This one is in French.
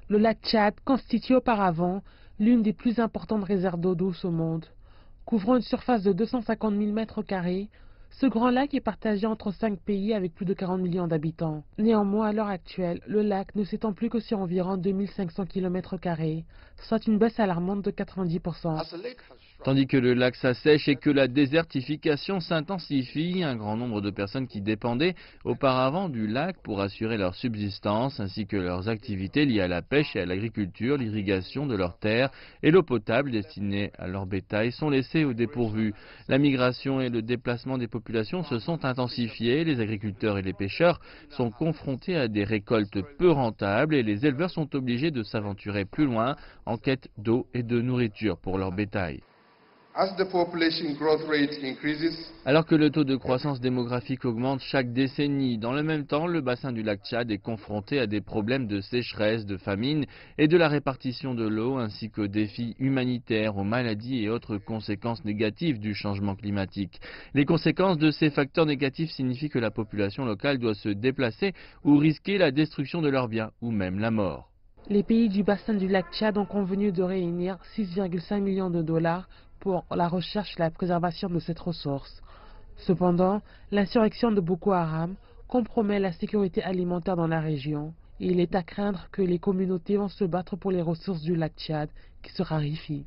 Le lac Tchad constituait auparavant l'une des plus importantes réserves d'eau douce au monde. Couvrant une surface de 250 000 m², ce grand lac est partagé entre 5 pays avec plus de 40 millions d'habitants. Néanmoins, à l'heure actuelle, le lac ne s'étend plus que sur environ 2500 km², soit une baisse alarmante de 90%. Tandis que le lac s'assèche et que la désertification s'intensifie, un grand nombre de personnes qui dépendaient auparavant du lac pour assurer leur subsistance ainsi que leurs activités liées à la pêche et à l'agriculture, l'irrigation de leurs terres et l'eau potable destinée à leur bétail sont laissés au dépourvu. La migration et le déplacement des populations se sont intensifiés, les agriculteurs et les pêcheurs sont confrontés à des récoltes peu rentables et les éleveurs sont obligés de s'aventurer plus loin en quête d'eau et de nourriture pour leur bétail. Alors que le taux de croissance démographique augmente chaque décennie, dans le même temps, le bassin du lac Tchad est confronté à des problèmes de sécheresse, de famine et de la répartition de l'eau, ainsi qu'aux défis humanitaires, aux maladies et autres conséquences négatives du changement climatique. Les conséquences de ces facteurs négatifs signifient que la population locale doit se déplacer ou risquer la destruction de leurs biens, ou même la mort. Les pays du bassin du lac Tchad ont convenu de réunir 6,5 millions de dollars pour la recherche et la préservation de cette ressource. Cependant, l'insurrection de Boko Haram compromet la sécurité alimentaire dans la région et il est à craindre que les communautés vont se battre pour les ressources du lac Tchad qui se raréfient.